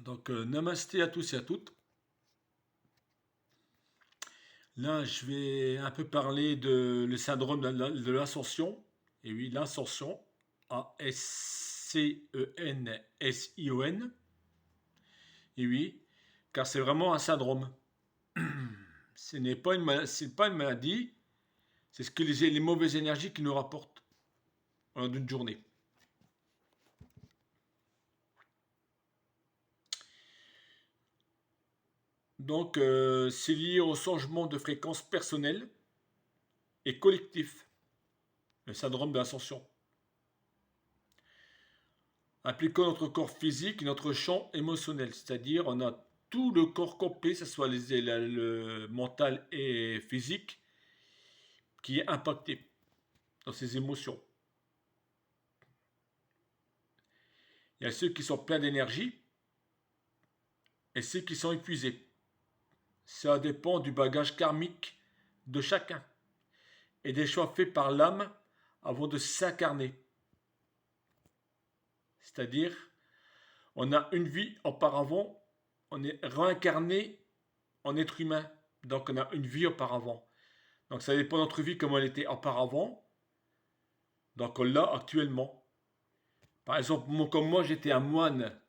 Donc, namasté à tous et à toutes. Là, je vais un peu parler de le syndrome de l'ascension. Et oui, l'ascension, A-S-C-E-N-S-I-O-N. Et oui, car c'est vraiment un syndrome. Ce n'est pas c'est pas une maladie, c'est ce que les mauvaises énergies qui nous rapportent pendant une journée. Donc, c'est lié au changement de fréquence personnelle et collectif, le syndrome de l'ascension, impliquant notre corps physique et notre champ émotionnel. C'est-à-dire, on a tout le corps complet, que ce soit le mental et physique, qui est impacté dans ses émotions. Il y a ceux qui sont pleins d'énergie et ceux qui sont épuisés. Ça dépend du bagage karmique de chacun et des choix faits par l'âme avant de s'incarner. C'est-à-dire, on a une vie auparavant, on est réincarné en être humain. Donc on a une vie auparavant. Donc ça dépend de notre vie comme elle était auparavant. Donc on l'a actuellement. Par exemple, comme moi j'étais un moine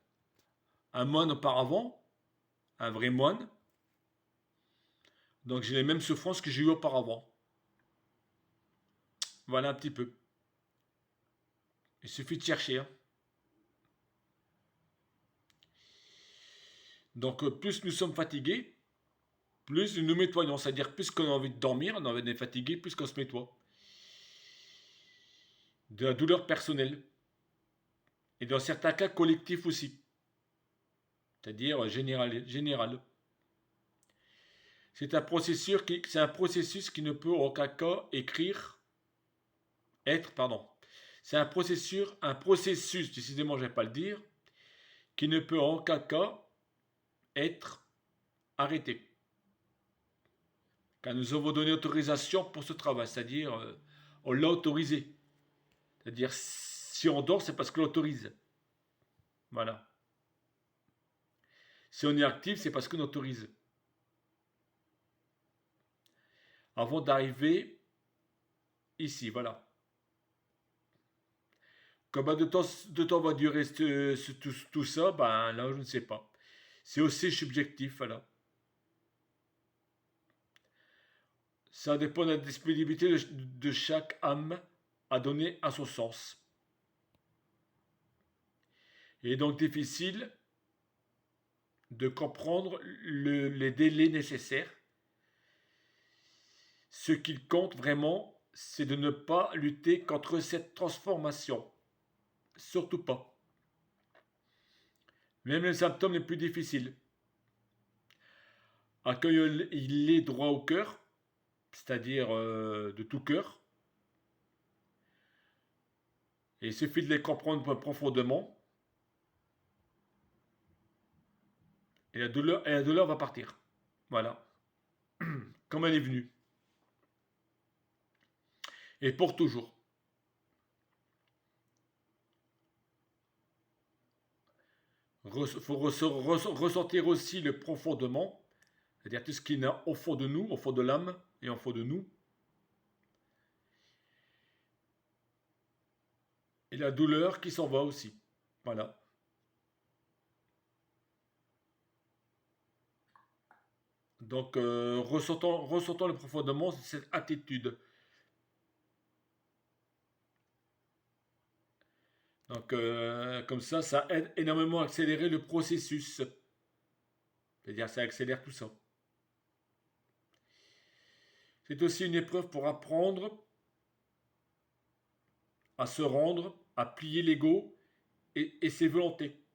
auparavant, un vrai moine. Donc j'ai les mêmes souffrances que j'ai eues auparavant. Voilà un petit peu. Il suffit de chercher. Hein. Donc plus nous sommes fatigués, plus nous nous nettoyons. C'est-à-dire plus qu'on a envie de dormir, on a envie d'être fatigué, plus qu'on se nettoie. De la douleur personnelle. Et dans certains cas collectifs aussi. C'est-à-dire général. C'est un processus qui ne peut en aucun cas être, pardon. C'est un processus, décidément je ne vais pas le dire, qui ne peut en aucun cas être arrêté. Car nous avons donné autorisation pour ce travail, c'est-à-dire on l'a autorisé. C'est-à-dire si on dort, c'est parce qu'on l'autorise. Voilà. Si on est actif, c'est parce qu'on autorise. Avant d'arriver ici, voilà. Combien de temps va durer tout ça? Ben là, je ne sais pas. C'est aussi subjectif, voilà. Ça dépend de la disponibilité de chaque âme à donner à son sens. Il est donc difficile de comprendre les délais nécessaires. Ce qu'il compte vraiment, c'est de ne pas lutter contre cette transformation. Surtout pas. Même les symptômes les plus difficiles. Accueillez-les droit au cœur, c'est-à-dire de tout cœur. Et il suffit de les comprendre profondément. Et la douleur va partir. Voilà. Comme elle est venue. Et pour toujours. Il faut ressentir aussi le profondément, c'est-à-dire tout ce qui est au fond de nous, au fond de l'âme et au fond de nous. Et la douleur qui s'en va aussi. Voilà. Donc, ressentons le profondément cette attitude. Donc, comme ça aide énormément à accélérer le processus. C'est-à-dire, ça accélère tout ça. C'est aussi une épreuve pour apprendre à se rendre, à plier l'ego et ses volontés.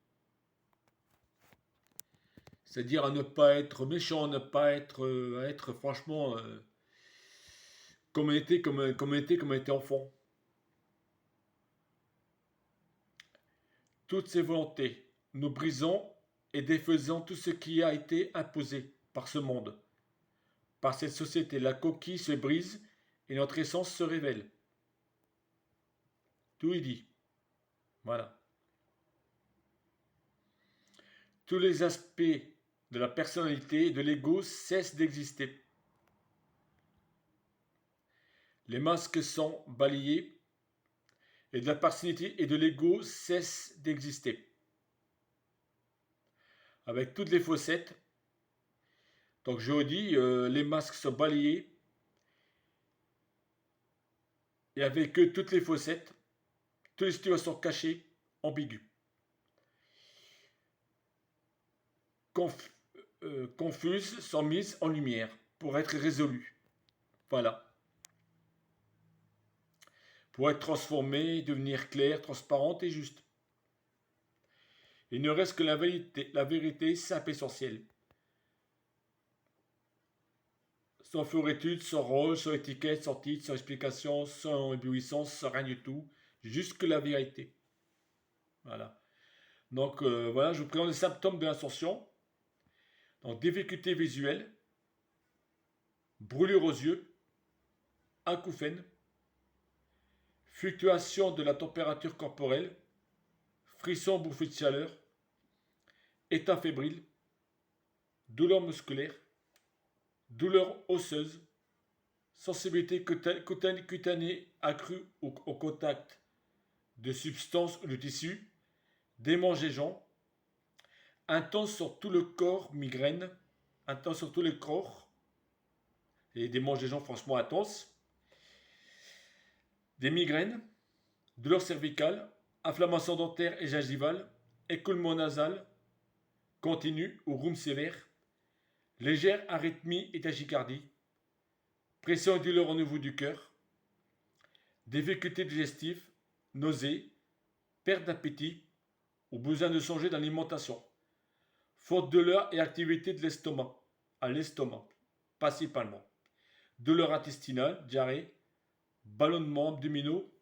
C'est-à-dire à ne pas être méchant, à ne pas être, à être franchement comme on était enfant. Toutes ces volontés, nous brisons et défaisons tout ce qui a été imposé par ce monde, par cette société. La coquille se brise et notre essence se révèle. Tout est dit. Voilà. tous les aspects de la personnalité et de l'ego cessent d'exister. Les masques sont balayés et de la personnalité et de l'ego cessent d'exister. Avec toutes les faussettes, donc je redis, les masques sont balayés et avec eux toutes les faussettes, toutes les situations cachées, ambiguës, confuses sont mises en lumière pour être résolues. Voilà. Pour être transformées, devenir claires, transparentes et justes. Il ne reste que la vérité simple et essentielle. Sans fioritures, sans rôle, sans étiquette, sans titre, sans explication, sans éblouissance, sans rien du tout. Juste que la vérité. Voilà. Donc voilà, je vous présente les symptômes de l'ascension. Donc difficulté visuelle, brûlure aux yeux, acouphènes, fluctuation de la température corporelle, frisson, bouffée de chaleur, état fébrile, douleur musculaire, douleur osseuse, sensibilité cutanée accrue au contact de substances ou de tissus, démangeaisons, intense sur tout le corps, migraine, intense sur tout le corps, et des démangeaisons franchement intenses, des migraines, douleur cervicale, inflammation dentaire et gingivale, écoulement nasal, continu ou rhume sévère, légère arythmie et tachycardie, pression et douleur au niveau du cœur, difficultés digestives, nausées, perte d'appétit ou besoin de changer d'alimentation, faute de douleur et activité de l'estomac, à l'estomac, principalement, douleur intestinale, diarrhée, ballonnement abdominaux,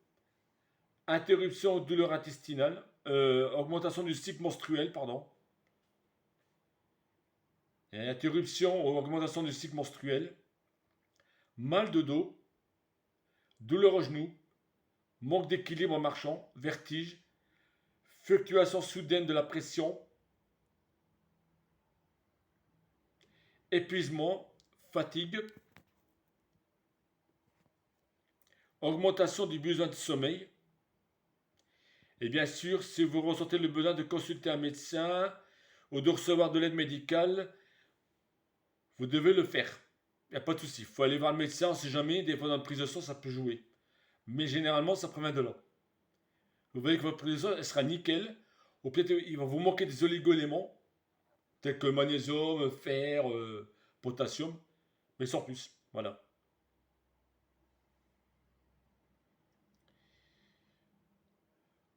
interruption ou douleur intestinale, augmentation du cycle menstruel, interruption ou augmentation du cycle menstruel, mal de dos, douleur au genou, manque d'équilibre en marchant, vertige, fluctuation soudaine de la pression, épuisement, fatigue, augmentation du besoin de sommeil. Et bien sûr, si vous ressentez le besoin de consulter un médecin ou de recevoir de l'aide médicale, vous devez le faire. Il n'y a pas de souci. Il faut aller voir le médecin, on ne sait jamais, des fois dans une prise de sang, ça peut jouer. Mais généralement, ça provient de là. Vous voyez que votre prise de sang, elle sera nickel. Ou peut-être il va vous manquer des oligo-éléments, tels que magnésium, fer, potassium, mais sans plus. Voilà.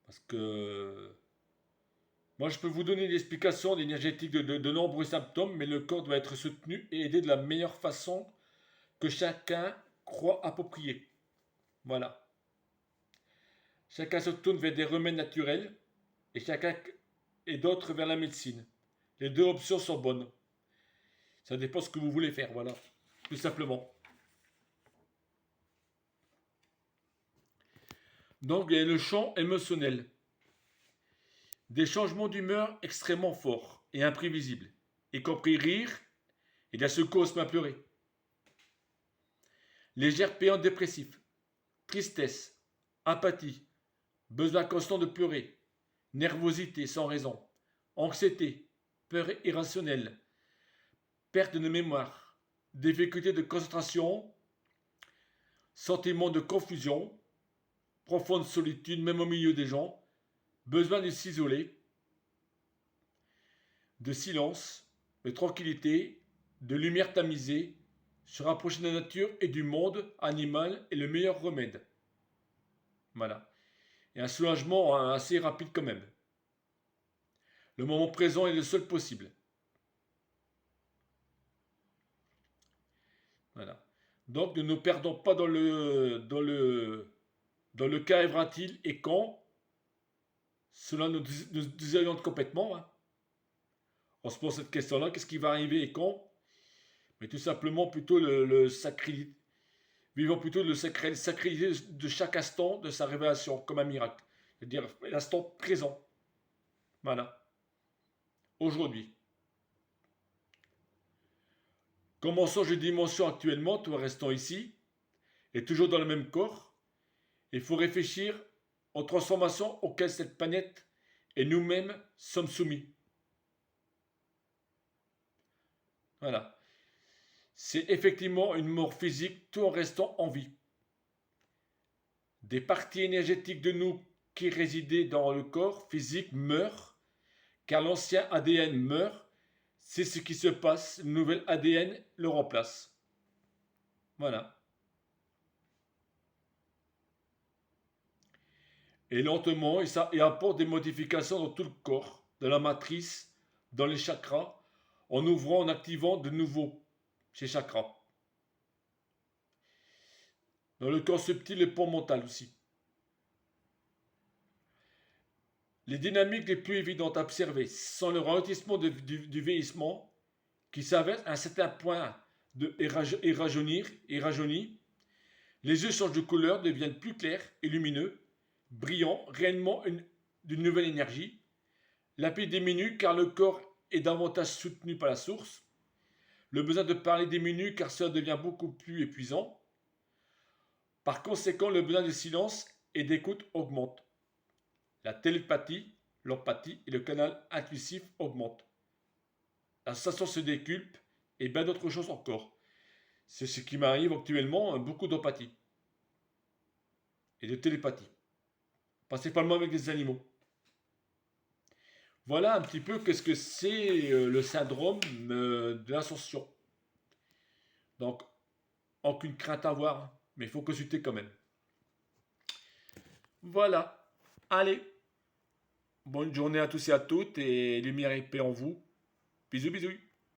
Parce que moi, je peux vous donner une explication énergétique de nombreux symptômes, mais le corps doit être soutenu et aidé de la meilleure façon que chacun croit appropriée. Voilà. Chacun se tourne vers des remèdes naturels et d'autres vers la médecine. Les deux options sont bonnes. Ça dépend de ce que vous voulez faire, voilà. Tout simplement. Donc, il y a le champ émotionnel. Des changements d'humeur extrêmement forts et imprévisibles, y compris rire et d'un secours se pleurer. Légère période dépressive, tristesse, apathie, besoin constant de pleurer, nervosité sans raison, anxiété, peur irrationnelle, perte de mémoire, difficulté de concentration, sentiment de confusion, profonde solitude même au milieu des gens, besoin de s'isoler, de silence, de tranquillité, de lumière tamisée, se rapprocher de la nature et du monde animal est le meilleur remède. Voilà. Et un soulagement assez rapide quand même. Le moment présent est le seul possible. Voilà. Donc ne nous perdons pas dans le qu'arrivera-t-il et quand. Cela nous désoriente complètement. Hein. On se pose cette question-là, qu'est-ce qui va arriver et quand? Mais tout simplement plutôt le sacré. Vivons plutôt le sacralité de chaque instant de sa révélation, comme un miracle. C'est-à-dire l'instant présent. Voilà. aujourd'hui. Commençons de dimension actuellement, tout en restant ici, et toujours dans le même corps. Il faut réfléchir aux transformations auxquelles cette planète et nous-mêmes sommes soumis. Voilà. C'est effectivement une mort physique tout en restant en vie. Des parties énergétiques de nous qui résidaient dans le corps physique meurent, car l'ancien ADN meurt. C'est ce qui se passe, le nouvel ADN le remplace. Voilà. Et lentement, il apporte des modifications dans tout le corps, dans la matrice, dans les chakras, en ouvrant, en activant de nouveau ces chakras. Dans le corps subtil et pont mental aussi. Les dynamiques les plus évidentes à observer sont le ralentissement du vieillissement, qui s'avère à un certain point et rajeunir. Les yeux changent de couleur, deviennent plus clairs et lumineux, brillants, réellement d'une nouvelle énergie. L'appétit diminue car le corps est davantage soutenu par la source. Le besoin de parler diminue car cela devient beaucoup plus épuisant. Par conséquent, le besoin de silence et d'écoute augmente. La télépathie, l'empathie et le canal intuitif augmentent. La sensation se décuple et bien d'autres choses encore. C'est ce qui m'arrive actuellement, beaucoup d'empathie et de télépathie, principalement avec des animaux. Voilà un petit peu qu'est-ce que c'est le syndrome de l'ascension. Donc, aucune crainte à avoir, mais il faut consulter quand même. Voilà. Allez, bonne journée à tous et à toutes et lumière et paix en vous. Bisous, bisous.